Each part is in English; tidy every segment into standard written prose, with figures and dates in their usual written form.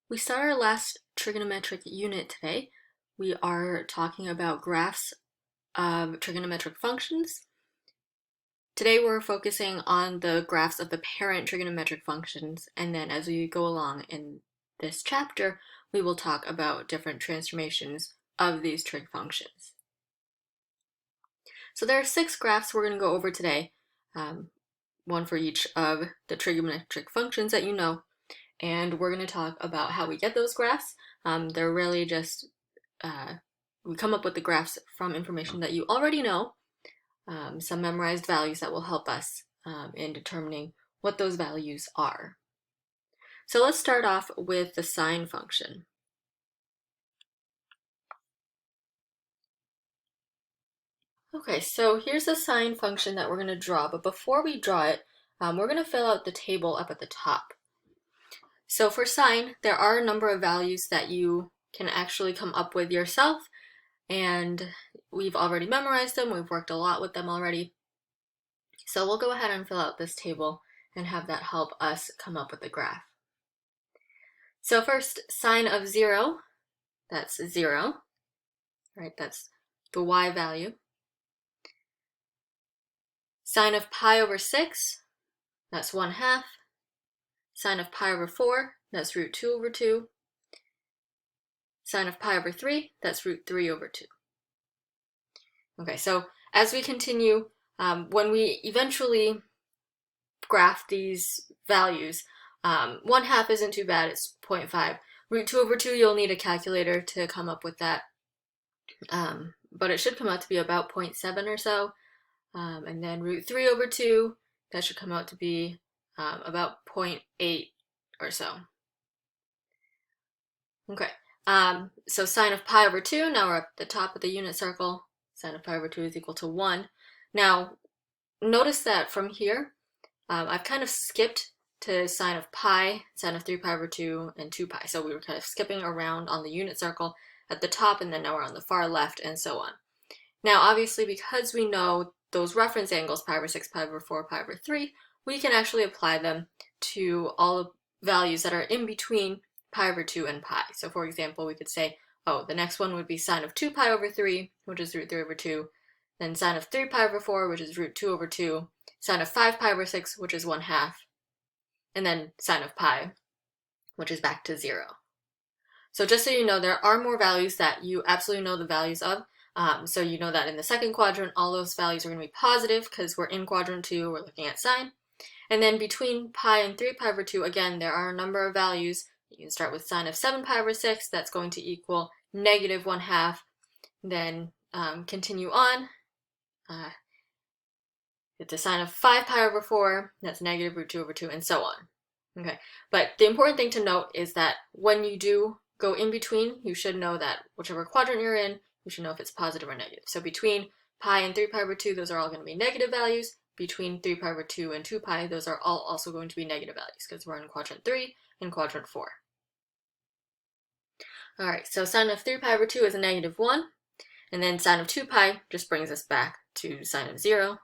We start our last trigonometric unit today. We are talking about graphs of trigonometric functions. Today we're focusing on the graphs of the parent trigonometric functions, and then as we go along in this chapter, we will talk about different transformations of these trig functions. So there are 6 graphs we're going to go over today, one for each of the trigonometric functions that you know. And we're going to talk about how we get those graphs. They're really just, we come up with the graphs from information that you already know, some memorized values that will help us in determining what those values are. So let's start off with the sine function. Okay, so here's the sine function that we're going to draw, but before we draw it, we're going to fill out the table up at the top. So for sine, there are a number of values that you can actually come up with yourself, and we've already memorized them, we've worked a lot with them already. So we'll go ahead and fill out this table and have that help us come up with the graph. So first, sine of 0, that's 0, right? That's the y value. Sine of pi over 6, that's 1/2. Sine of pi over 4, that's root 2 over 2. Sine of pi over 3, that's root 3 over 2. Okay, so as we continue, when we eventually graph these values, 1/2 isn't too bad, it's 0.5. Root 2 over 2, you'll need a calculator to come up with that, but it should come out to be about 0.7 or so. And then root 3 over 2, that should come out to be about 0.8 or so. Okay, so sine of pi over 2, now we're up at the top of the unit circle. Sine of pi over 2 is equal to 1. Now, notice that from here, I've kind of skipped to sine of pi, sine of 3 pi over 2, and 2 pi. So we were kind of skipping around on the unit circle at the top, and then now we're on the far left, and so on. Now, obviously, because we know those reference angles, pi over 6, pi over 4, pi over 3, we can actually apply them to all the values that are in between pi over 2 and pi. So for example, we could say, oh, the next one would be sine of 2 pi over 3, which is root 3 over 2, then sine of 3 pi over 4, which is root 2 over 2, sine of 5 pi over 6, which is 1/2, and then sine of pi, which is back to 0. So just so you know, there are more values that you absolutely know the values of. So you know that in the second quadrant, all those values are going to be positive because we're in quadrant 2, we're looking at sine. And then between pi and 3 pi over 2, again, there are a number of values. You can start with sine of 7 pi over 6, that's going to equal negative 1/2. Then continue on. It's a sine of 5 pi over 4, that's negative root 2 over 2, and so on. Okay, but the important thing to note is that when you do go in between, you should know that whichever quadrant you're in, you should know if it's positive or negative. So between pi and 3 pi over 2, those are all going to be negative values. Between 3 pi over 2 and 2 pi, those are all also going to be negative values because we're in quadrant 3 and quadrant 4. Alright, so sine of 3 pi over 2 is a negative 1, and then sine of 2 pi just brings us back to sine of 0.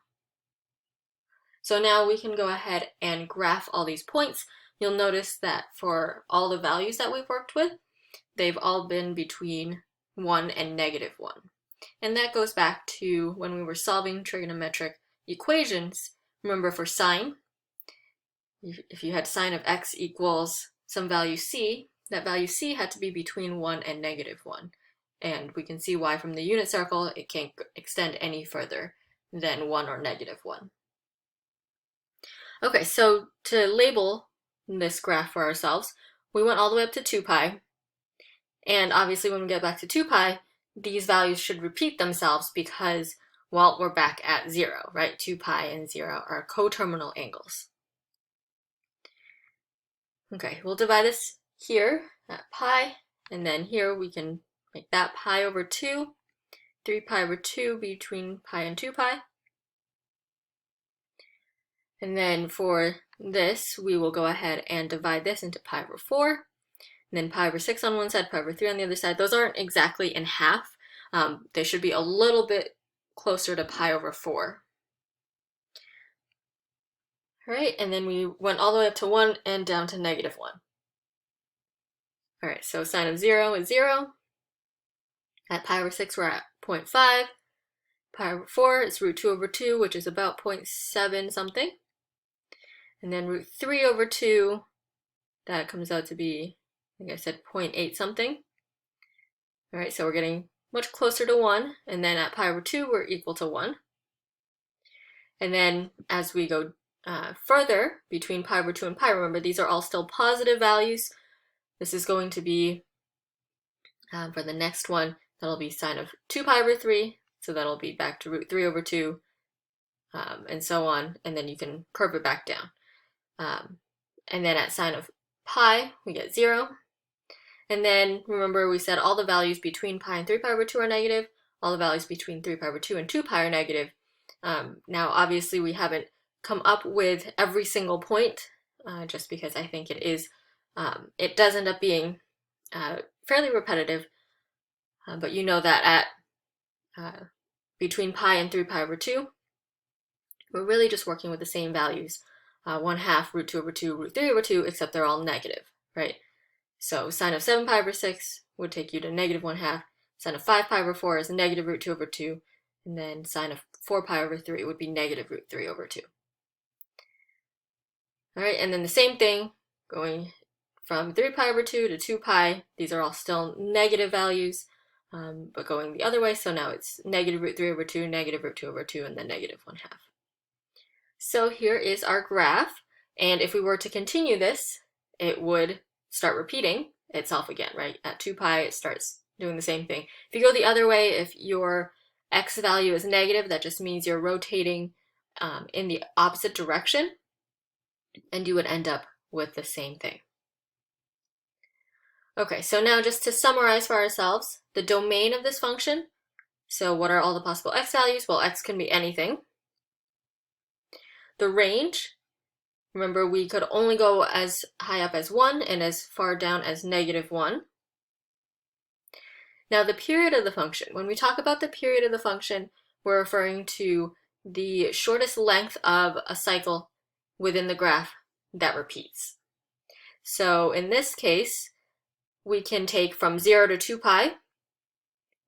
So now we can go ahead and graph all these points. You'll notice that for all the values that we've worked with, they've all been between 1 and negative 1. And that goes back to when we were solving trigonometric equations. Remember, for sine, if you had sine of x equals some value c, that value c had to be between 1 and negative 1. And we can see why from the unit circle it can't extend any further than 1 or negative 1. Okay, so to label this graph for ourselves, we went all the way up to 2 pi. And obviously when we get back to 2 pi, these values should repeat themselves because, well, we're back at 0, right? 2 pi and 0 are coterminal angles. Okay, we'll divide this here at pi, and then here we can make that pi over 2, 3 pi over 2 between pi and 2 pi. And then for this, we will go ahead and divide this into pi over 4, and then pi over 6 on one side, pi over 3 on the other side. Those aren't exactly in half. They should be a little bit closer to pi over 4. All right, and then we went all the way up to 1 and down to negative 1. All right, so sine of 0 is 0. At pi over 6, we're at 0.5. Pi over 4 is root 2 over 2, which is about 0.7 something. And then root 3 over 2, that comes out to be, I think I said 0.8 something. All right, so we're getting much closer to 1. And then at pi over 2, we're equal to 1. And then as we go further between pi over 2 and pi, remember these are all still positive values. This is going to be, for the next one, that'll be sine of 2 pi over 3. So that'll be back to root 3 over 2, and so on. And then you can curve it back down. And then at sine of pi, we get 0. And then remember we said all the values between pi and 3 pi over 2 are negative. All the values between 3 pi over 2 and 2 pi are negative. Now obviously we haven't come up with every single point, just because I think it does end up being fairly repetitive. But you know that at between pi and 3 pi over 2, we're really just working with the same values. 1/2 root 2 over 2, root 3 over 2, except they're all negative, right? So sine of 7 pi over 6 would take you to negative 1/2. Sine of 5 pi over 4 is negative root 2 over 2. And then sine of 4 pi over 3 would be negative root 3 over 2. All right, and then the same thing going from 3 pi over 2 to 2 pi. These are all still negative values, but going the other way. So now it's negative root 3 over 2, negative root 2 over 2, and then negative 1/2. So here is our graph. And if we were to continue this, it would start repeating itself again, right? At 2 pi, it starts doing the same thing. If you go the other way, if your x value is negative, that just means you're rotating in the opposite direction, and you would end up with the same thing. Okay, so now just to summarize for ourselves, the domain of this function. So what are all the possible x values? Well, x can be anything. The range, remember we could only go as high up as 1 and as far down as negative 1. Now the period of the function, when we talk about the period of the function, we're referring to the shortest length of a cycle within the graph that repeats. So in this case, we can take from 0 to 2 pi,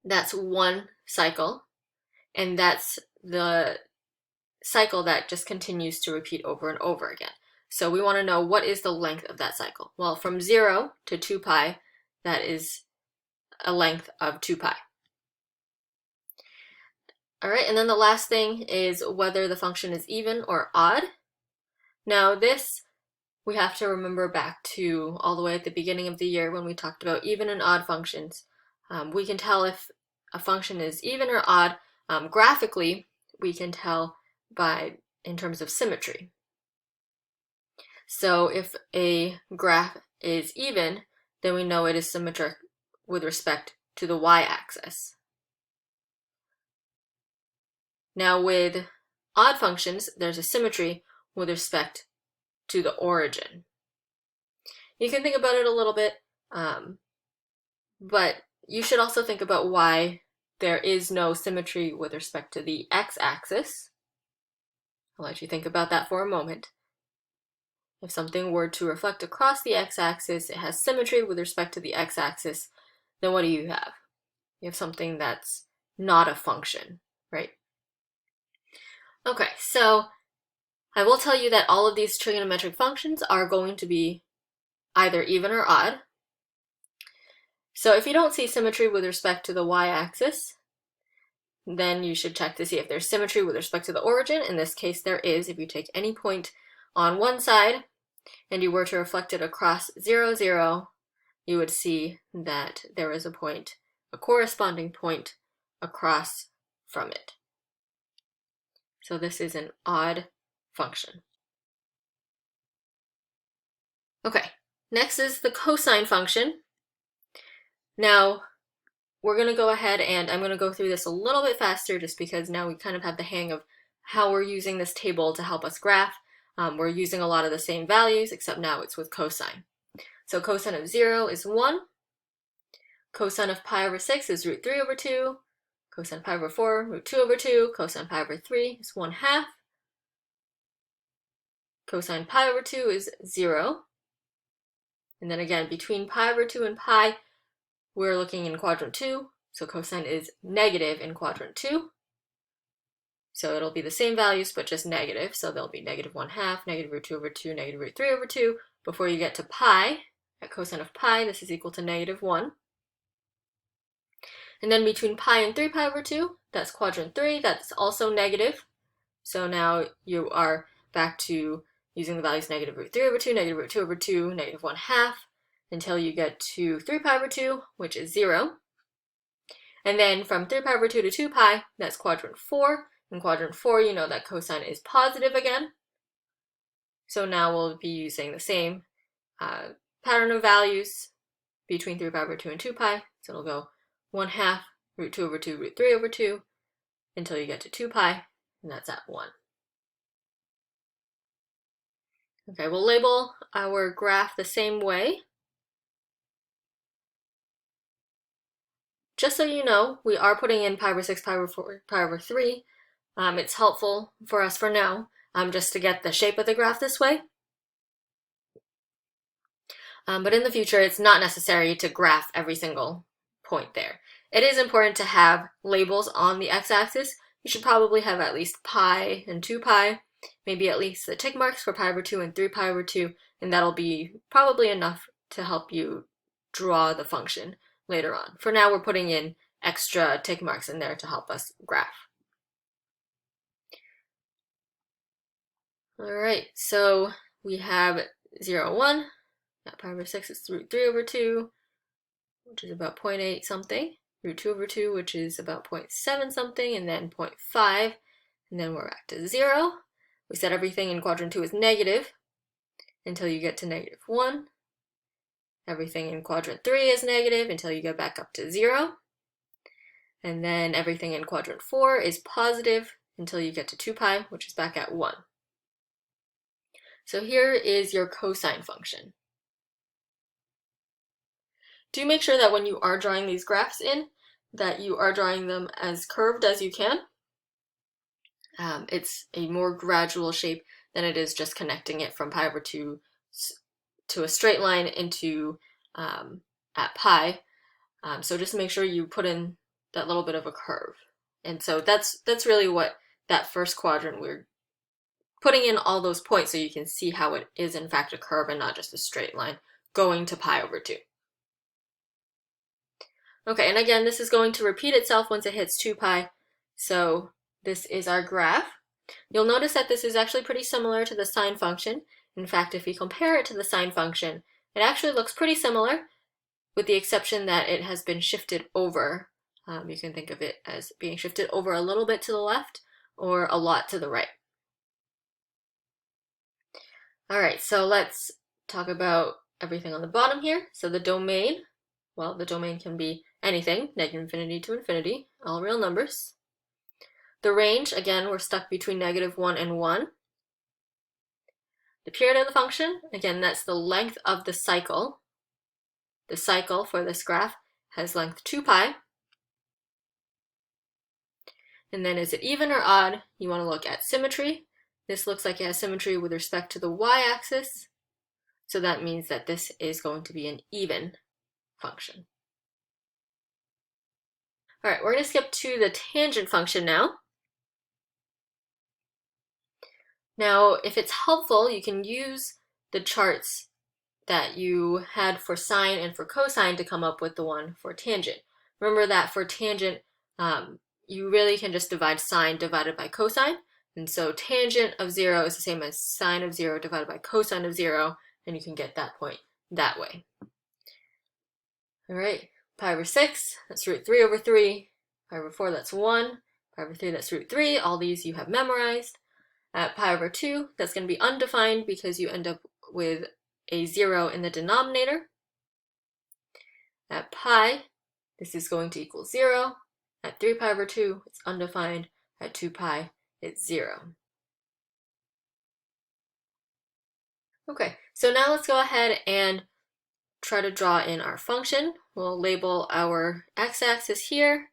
that's one cycle, and that's the cycle that just continues to repeat over and over again. So we want to know what is the length of that cycle. Well, from 0 to 2 pi, that is a length of 2 pi. All right, and then the last thing is whether the function is even or odd. Now this, we have to remember back to all the way at the beginning of the year when we talked about even and odd functions. We can tell if a function is even or odd. Graphically, we can tell in terms of symmetry. So if a graph is even, then we know it is symmetric with respect to the y-axis. Now with odd functions, there's a symmetry with respect to the origin. You can think about it a little bit, but you should also think about why there is no symmetry with respect to the x-axis. I'll let you think about that for a moment. If something were to reflect across the x-axis, it has symmetry with respect to the x-axis, then what do you have? You have something that's not a function, right? Okay, so I will tell you that all of these trigonometric functions are going to be either even or odd. So if you don't see symmetry with respect to the y-axis, then you should check to see if there's symmetry with respect to the origin. In this case, there is. If you take any point on one side and you were to reflect it across 0, 0, you would see that there is a corresponding point across from it. So this is an odd function. Okay, next is the cosine function. Now, we're going to go ahead and I'm going to go through this a little bit faster just because now we kind of have the hang of how we're using this table to help us graph. We're using a lot of the same values, except now it's with cosine. So cosine of 0 is 1. Cosine of pi over 6 is root 3 over 2. Cosine pi over 4, root 2 over 2. Cosine pi over 3 is 1/2. Cosine pi over 2 is 0. And then again, between pi over 2 and pi, we're looking in quadrant 2, so cosine is negative in quadrant 2. So it'll be the same values, but just negative. So there'll be negative 1/2, negative root 2 over 2, negative root 3 over 2. Before you get to pi, at cosine of pi, this is equal to negative 1. And then between pi and 3 pi over 2, that's quadrant 3, that's also negative. So now you are back to using the values negative root 3 over 2, negative root 2 over 2, negative 1/2, until you get to 3 pi over 2, which is 0. And then from 3 pi over 2 to 2 pi, that's quadrant 4. In quadrant 4, you know that cosine is positive again. So now we'll be using the same pattern of values between 3 pi over 2 and 2 pi. So it'll go 1/2, root 2 over 2, root 3 over 2, until you get to 2 pi, and that's at 1. Okay, we'll label our graph the same way. Just so you know, we are putting in pi over 6, pi over 4, pi over 3. It's helpful for us for now, just to get the shape of the graph this way. But in the future, it's not necessary to graph every single point there. It is important to have labels on the x-axis. You should probably have at least pi and 2 pi, maybe at least the tick marks for pi over 2 and 3 pi over 2, and that'll be probably enough to help you draw the function later on. For now, we're putting in extra tick marks in there to help us graph. All right, so we have 0, 1. That pi over 6 is root 3 over 2, which is about 0.8 something. Root 2 over 2, which is about 0.7 something, and then 0.5, and then we're back to 0. We said everything in quadrant 2 is negative until you get to negative 1. Everything in quadrant 3 is negative until you get back up to 0. And then everything in quadrant 4 is positive until you get to 2 pi, which is back at 1. So here is your cosine function. Do make sure that when you are drawing these graphs in, that you are drawing them as curved as you can. It's a more gradual shape than it is just connecting it from pi over 2 to a straight line into at pi. So just make sure you put in that little bit of a curve. And so that's really what that first quadrant, we're putting in all those points so you can see how it is in fact a curve and not just a straight line going to pi over 2. Okay, and again, this is going to repeat itself once it hits 2 pi. So this is our graph. You'll notice that this is actually pretty similar to the sine function. In fact, if we compare it to the sine function, it actually looks pretty similar, with the exception that it has been shifted over. You can think of it as being shifted over a little bit to the left or a lot to the right. All right, so let's talk about everything on the bottom here. So the domain, well, the domain can be anything, negative infinity to infinity, all real numbers. The range, again, we're stuck between negative 1 and 1. The period of the function, again, that's the length of the cycle. The cycle for this graph has length 2 pi. And then is it even or odd? You want to look at symmetry. This looks like it has symmetry with respect to the y-axis. So that means that this is going to be an even function. All right, we're going to skip to the tangent function now. Now, if it's helpful, you can use the charts that you had for sine and for cosine to come up with the one for tangent. Remember that for tangent, you really can just divide sine divided by cosine. And so tangent of 0 is the same as sine of 0 divided by cosine of 0, and you can get that point that way. All right, pi over 6, that's root 3 over 3. Pi over 4, that's 1. Pi over 3, that's root 3. All these you have memorized. At pi over 2, that's going to be undefined because you end up with a 0 in the denominator. At pi, this is going to equal 0. At 3 pi over 2, it's undefined. At 2 pi, it's 0. Okay, so now let's go ahead and try to draw in our function. We'll label our x-axis here.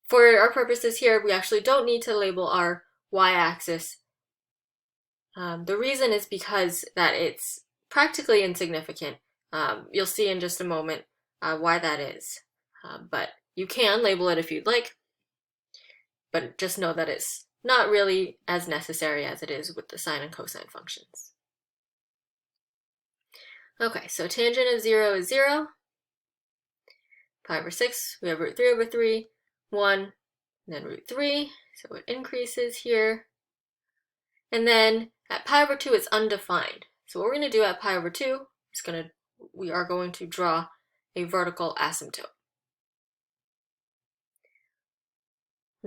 For our purposes here, we actually don't need to label our y-axis. The reason is because that it's practically insignificant You'll see in just a moment why that is. But you can label it if you'd like, but just know that it's not really as necessary as it is with the sine and cosine functions. Okay, so tangent of 0 is 0. Pi over 6, we have root 3 over 3, 1, and then root 3, so it increases here. And then at pi over 2, it's undefined. So what we're going to do at pi over 2 is we are going to draw a vertical asymptote.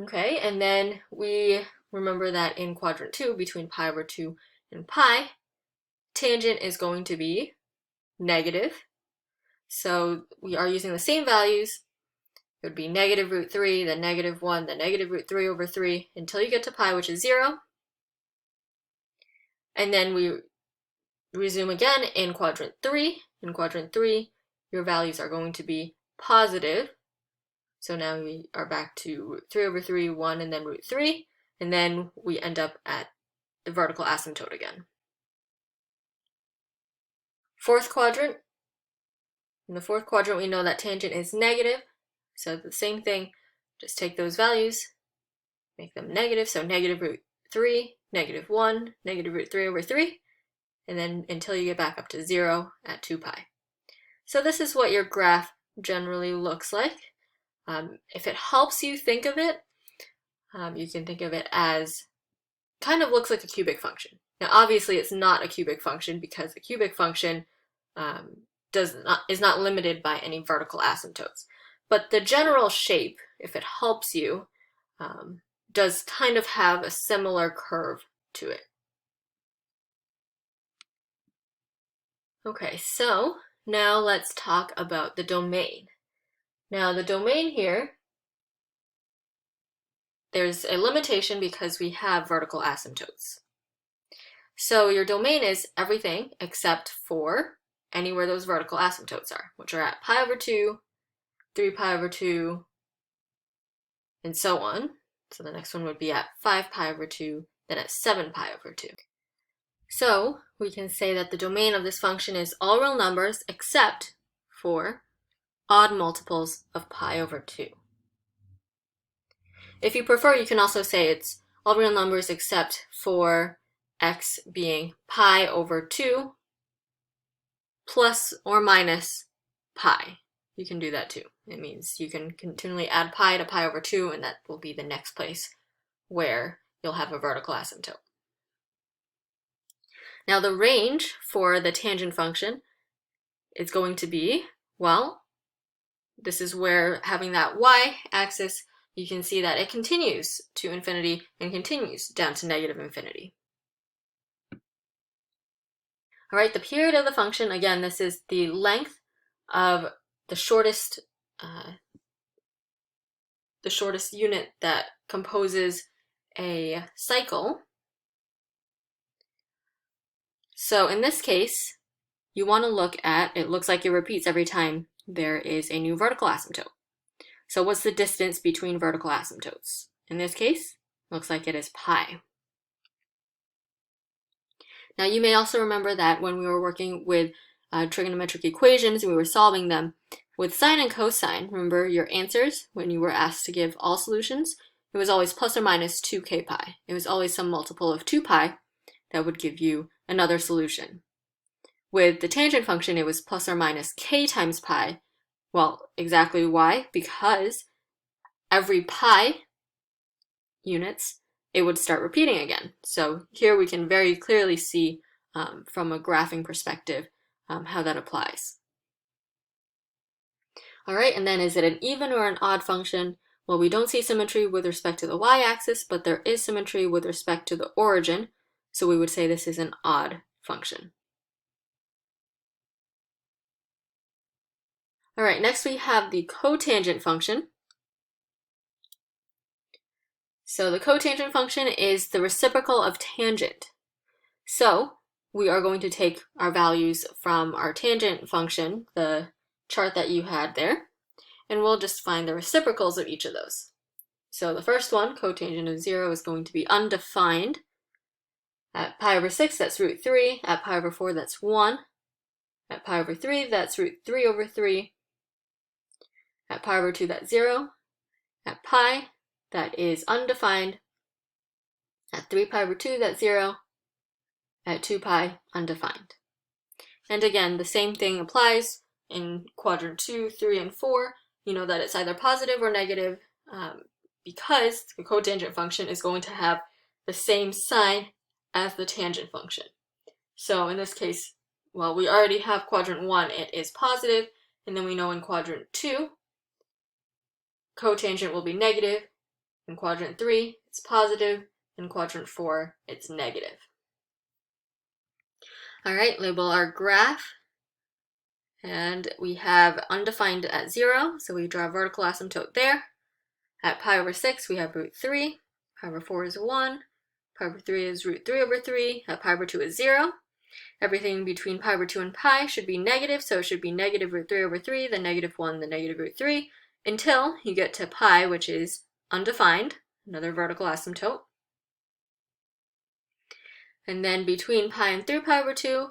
Okay, and then we remember that in quadrant 2, between pi over 2 and pi, tangent is going to be negative. So we are using the same values. It would be negative root 3, then negative 1, then negative root 3 over 3, until you get to pi, which is 0. And then we resume again in quadrant 3. In quadrant 3, your values are going to be positive. So now we are back to root 3 over 3, 1, and then root 3. And then we end up at the vertical asymptote again. Fourth quadrant. In the fourth quadrant, we know that tangent is negative. So the same thing, just take those values, make them negative. So negative root 3, negative 1, negative root 3 over 3, and then until you get back up to 0 at 2 pi. So this is what your graph generally looks like. If it helps you think of it, you can think of it as kind of looks like a cubic function. Now obviously it's not a cubic function because a cubic function is not limited by any vertical asymptotes. But the general shape, if it helps you, does kind of have a similar curve to it. Okay, so now let's talk about the domain. Now the domain here, there's a limitation because we have vertical asymptotes. So your domain is everything except for anywhere those vertical asymptotes are, which are at pi over 2, 3 pi over 2, and so on. So the next one would be at 5 pi over 2, then at 7 pi over 2. So we can say that the domain of this function is all real numbers except for odd multiples of pi over 2. If you prefer, you can also say it's all real numbers except for x being pi over 2 plus or minus pi. You can do that too. It means you can continually add pi to pi over 2, and that will be the next place where you'll have a vertical asymptote. Now the range for the tangent function is going to be, well, this is where having that y-axis, you can see that it continues to infinity and continues down to negative infinity. All right, the period of the function, again, this is the length of the shortest unit that composes a cycle. So in this case, you want to look at, it looks like it repeats every time there is a new vertical asymptote. So what's the distance between vertical asymptotes? In this case, looks like it is pi. Now you may also remember that when we were working with trigonometric equations and we were solving them, with sine and cosine, remember your answers when you were asked to give all solutions, it was always plus or minus 2k pi. It was always some multiple of 2 pi that would give you another solution. With the tangent function, it was plus or minus k times pi. Well, exactly why? Because every pi units, it would start repeating again. So here we can very clearly see from a graphing perspective how that applies. All right, and then is it an even or an odd function? Well, we don't see symmetry with respect to the y-axis, but there is symmetry with respect to the origin, so we would say this is an odd function. All right, next we have the cotangent function. So the cotangent function is the reciprocal of tangent. So we are going to take our values from our tangent function, the chart that you had there, and we'll just find the reciprocals of each of those. So the first one, cotangent of 0, is going to be undefined. At pi over 6, that's root 3. At pi over 4, that's 1. At pi over 3, that's root 3 over 3. At pi over 2, that's 0. At pi, that is undefined. At 3 pi over 2, that's 0. At 2 pi, undefined. And again, the same thing applies in quadrant 2, 3, and 4. You know that it's either positive or negative because the cotangent function is going to have the same sign as the tangent function. So in this case, well, we already have quadrant 1, it is positive, and then we know in quadrant 2, cotangent will be negative. In quadrant 3, it's positive. In quadrant 4, it's negative. All right, label our graph. And we have undefined at 0, so we draw a vertical asymptote there. At pi over 6, we have root 3. Pi over 4 is 1. Pi over 3 is root 3 over 3. At pi over 2 is 0. Everything between pi over 2 and pi should be negative, so it should be negative root 3 over 3, then negative 1, then negative root 3, until you get to pi, which is undefined, another vertical asymptote. And then between pi and 3 pi over 2,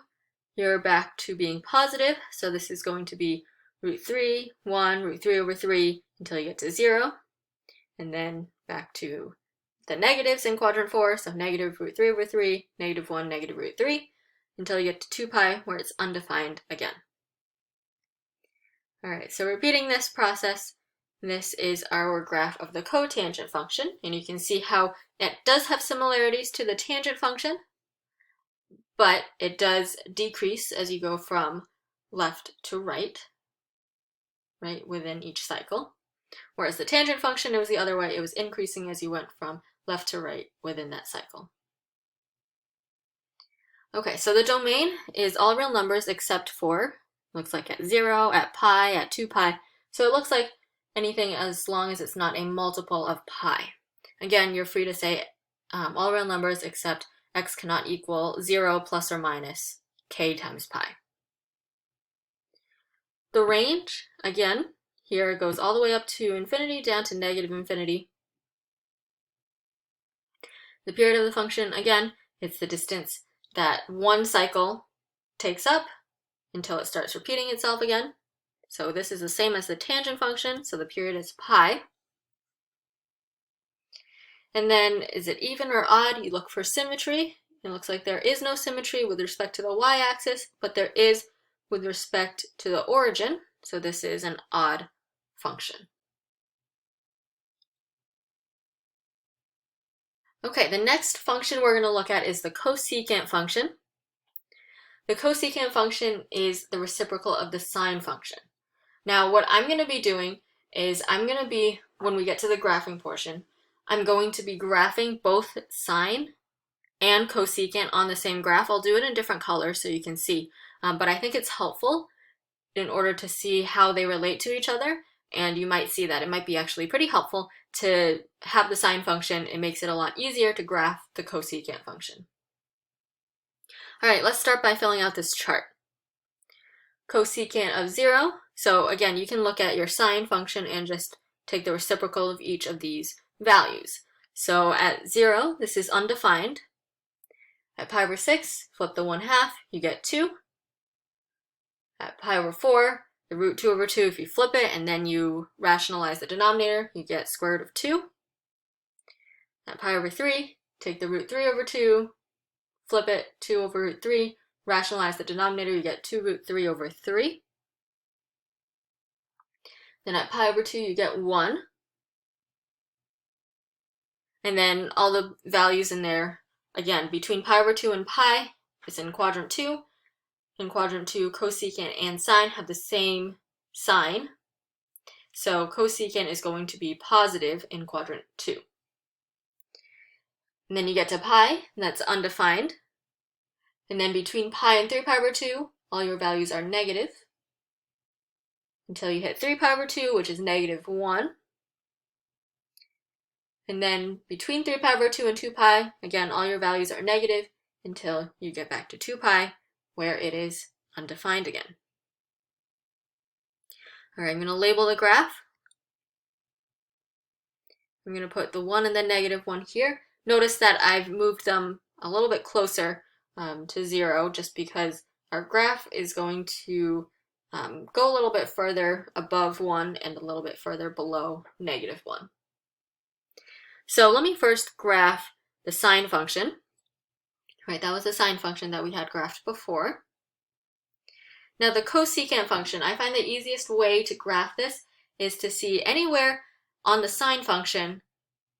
you're back to being positive, so this is going to be root 3, 1, root 3 over 3, until you get to 0. And then back to the negatives in quadrant 4, so negative root 3 over 3, negative 1, negative root 3, until you get to 2 pi, where it's undefined again. All right, so repeating this process, this is our graph of the cotangent function, and you can see how it does have similarities to the tangent function, but it does decrease as you go from left to right within each cycle. Whereas the tangent function, it was the other way. It was increasing as you went from left to right within that cycle. Okay, so the domain is all real numbers except for, looks like at 0, at pi, at 2 pi. So it looks like anything as long as it's not a multiple of pi. Again, you're free to say all real numbers except x cannot equal 0 plus or minus k times pi. The range, again, here it goes all the way up to infinity down to negative infinity. The period of the function, again, it's the distance that one cycle takes up until it starts repeating itself again. So this is the same as the tangent function, so the period is pi. And then is it even or odd? You look for symmetry. It looks like there is no symmetry with respect to the y-axis, but there is with respect to the origin. So this is an odd function. Okay, the next function we're going to look at is the cosecant function. The cosecant function is the reciprocal of the sine function. Now, what I'm going to be doing is when we get to the graphing portion, I'm going to be graphing both sine and cosecant on the same graph. I'll do it in different colors so you can see, but I think it's helpful in order to see how they relate to each other, and you might see that it might be actually pretty helpful to have the sine function. It makes it a lot easier to graph the cosecant function. All right, let's start by filling out this chart. Cosecant of 0, so again, you can look at your sine function and just take the reciprocal of each of these values. So at 0, this is undefined. At pi over 6, flip the 1/2, you get 2. At pi over 4, the root 2 over 2, if you flip it and then you rationalize the denominator, you get square root of 2. At pi over 3, take the root 3 over 2, flip it, 2 over root 3, rationalize the denominator, you get 2 root 3 over 3. Then at pi over 2, you get 1. And then all the values in there, again, between pi over 2 and pi, it's in quadrant 2. In quadrant 2, cosecant and sine have the same sign. So cosecant is going to be positive in quadrant 2. And then you get to pi, and that's undefined. And then between pi and 3 pi over 2, all your values are negative until you hit 3 pi over 2, which is negative 1. And then between 3 pi over 2 and 2 pi, again, all your values are negative until you get back to 2 pi, where it is undefined again. All right, I'm going to label the graph. I'm going to put the 1 and the negative 1 here. Notice that I've moved them a little bit closer to 0 just because our graph is going to go a little bit further above 1 and a little bit further below -1. So let me first graph the sine function. Right, that was the sine function that we had graphed before. Now the cosecant function, I find the easiest way to graph this is to see anywhere on the sine function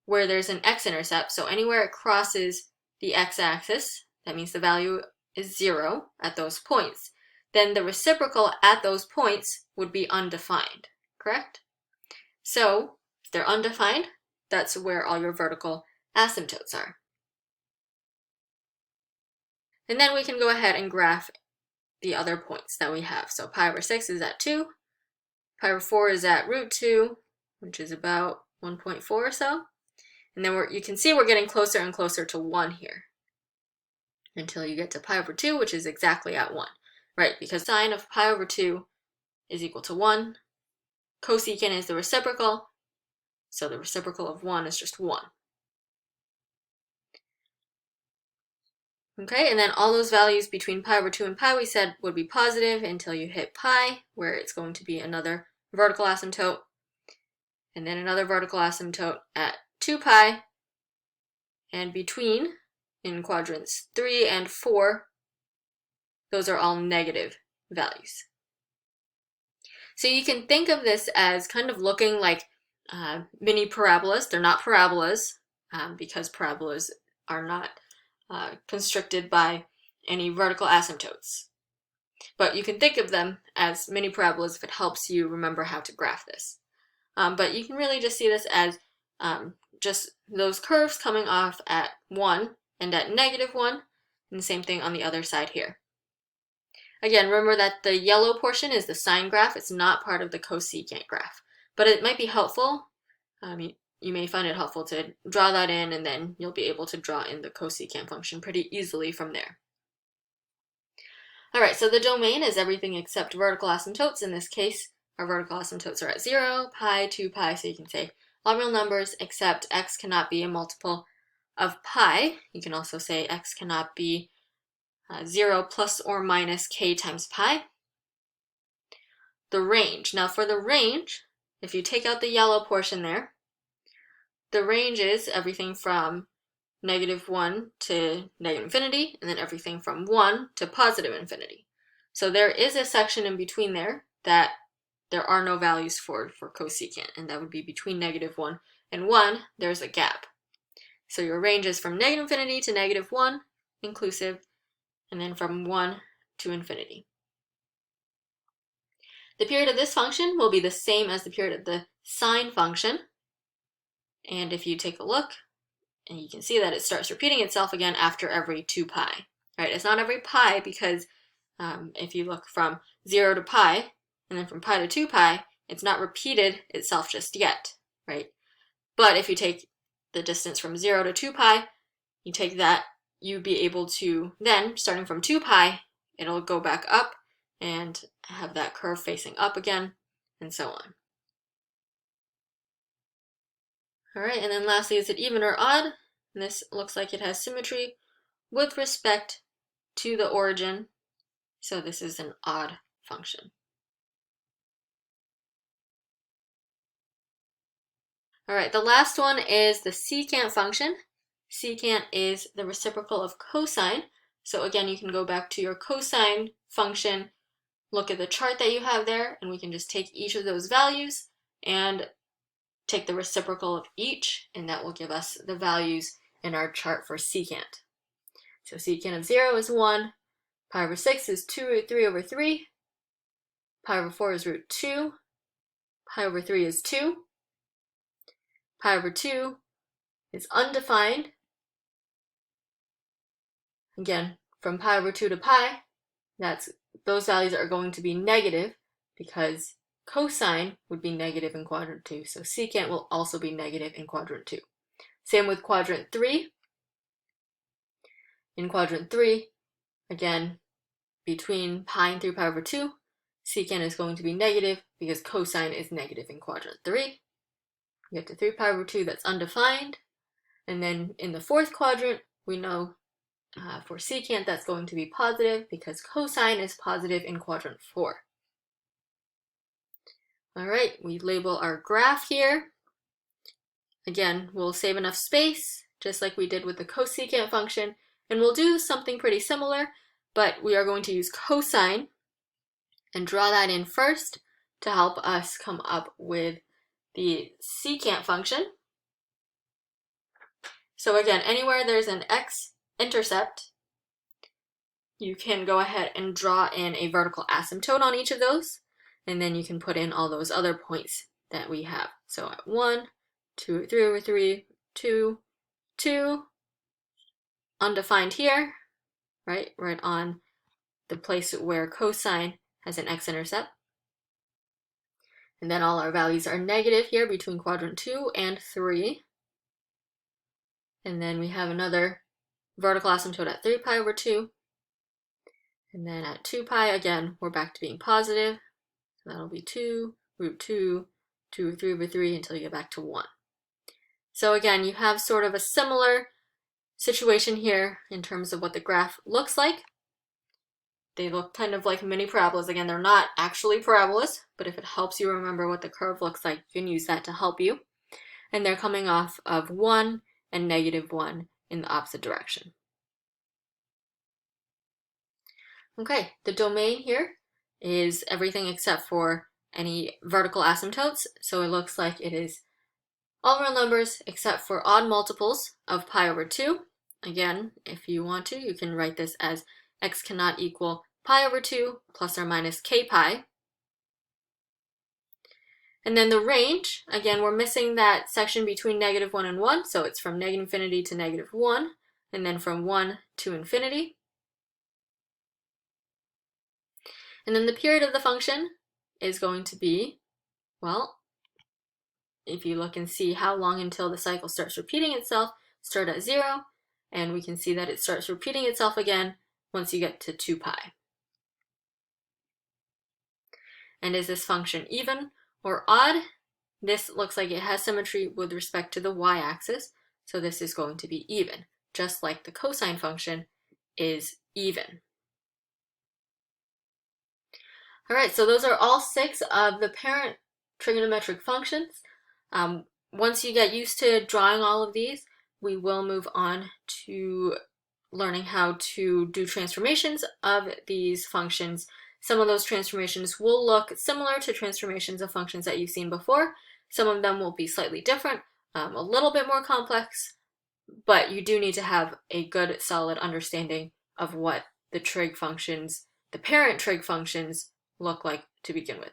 where there's an x-intercept, so anywhere it crosses the x-axis, that means the value is 0 at those points, then the reciprocal at those points would be undefined, correct? So if they're undefined, that's where all your vertical asymptotes are. And then we can go ahead and graph the other points that we have. So pi over 6 is at 2, pi over 4 is at √2, which is about 1.4 or so. And then you can see we're getting closer and closer to 1 here until you get to pi over 2, which is exactly at 1, right? Because sine of pi over 2 is equal to 1. Cosecant is the reciprocal, so the reciprocal of 1 is just 1. Okay, and then all those values between pi over 2 and pi we said would be positive until you hit pi, where it's going to be another vertical asymptote, and then another vertical asymptote at 2 pi, and between, in quadrants 3 and 4, those are all negative values. So you can think of this as kind of looking like mini parabolas. They're not parabolas because parabolas are not constricted by any vertical asymptotes. But you can think of them as mini parabolas if it helps you remember how to graph this. But you can really just see this as just those curves coming off at 1 and at -1, and the same thing on the other side here. Again, remember that the yellow portion is the sine graph. It's not part of the cosecant graph, but it might be helpful. You may find it helpful to draw that in, and then you'll be able to draw in the cosecant function pretty easily from there. All right, so the domain is everything except vertical asymptotes. In this case, our vertical asymptotes are at 0, pi, 2 pi, so you can say all real numbers except x cannot be a multiple of pi. You can also say x cannot be 0 plus or minus k times pi. The range. Now for the range, if you take out the yellow portion there, the range is everything from -1 to -infinity, and then everything from 1 to +infinity. So there is a section in between there that there are no values for cosecant, and that would be between -1 and 1, there's a gap. So your range is from -infinity to -1 inclusive, and then from 1 to infinity. The period of this function will be the same as the period of the sine function. And if you take a look, and you can see that it starts repeating itself again after every 2 pi. Right? It's not every pi because if you look from 0 to pi, and then from pi to 2 pi, it's not repeated itself just yet, right? But if you take the distance from 0 to 2 pi, you take that, you'd be able to then, starting from 2 pi, it'll go back up and have that curve facing up again, and so on. All right, and then lastly, is it even or odd? And this looks like it has symmetry with respect to the origin, so this is an odd function. All right, the last one is the secant function. Secant is the reciprocal of cosine. So again, you can go back to your cosine function, look at the chart that you have there, and we can just take each of those values and take the reciprocal of each, and that will give us the values in our chart for secant. So secant of 0 is 1, pi over 6 is 2√3 over 3, pi over 4 is √2, pi over 3 is 2, pi over 2 is undefined. Again, from pi over 2 to pi, those values are going to be negative because cosine would be negative in quadrant 2, so secant will also be negative in quadrant 2. Same with quadrant 3. In quadrant 3, again, between pi and 3 pi over 2, secant is going to be negative because cosine is negative in quadrant 3. You get to 3 pi over 2, that's undefined. And then in the fourth quadrant, we know For secant, that's going to be positive because cosine is positive in quadrant 4. All right, we label our graph here. Again, we'll save enough space, just like we did with the cosecant function, and we'll do something pretty similar, but we are going to use cosine and draw that in first to help us come up with the secant function. So again, anywhere there's an x-intercept, you can go ahead and draw in a vertical asymptote on each of those, and then you can put in all those other points that we have. So at 1, 2, 3 over 3, 2, 2, undefined here, right on the place where cosine has an x-intercept. And then all our values are negative here between quadrant 2 and 3. And then we have another vertical asymptote at 3 pi over 2. And then at 2 pi, again, we're back to being positive. So that'll be 2, root 2, 2, 3 over 3 until you get back to 1. So again, you have sort of a similar situation here in terms of what the graph looks like. They look kind of like mini parabolas. Again, they're not actually parabolas, but if it helps you remember what the curve looks like, you can use that to help you. And they're coming off of 1 and negative 1 in the opposite direction. Okay, the domain here is everything except for any vertical asymptotes. So it looks like it is all real numbers except for odd multiples of pi over 2. Again, if you want to, you can write this as x cannot equal pi over 2 plus or minus k pi. And then the range, again, we're missing that section between negative 1 and 1, so it's from negative infinity to negative 1, and then from 1 to infinity. And then the period of the function is going to be, well, if you look and see how long until the cycle starts repeating itself, start at 0, and we can see that it starts repeating itself again once you get to 2 pi. And is this function even or odd? This looks like it has symmetry with respect to the y-axis, so this is going to be even, just like the cosine function is even. All right, so those are all 6 of the parent trigonometric functions. Once you get used to drawing all of these, we will move on to learning how to do transformations of these functions. Some of those transformations will look similar to transformations of functions that you've seen before. Some of them will be slightly different, a little bit more complex, but you do need to have a good, solid understanding of what the trig functions, the parent trig functions, look like to begin with.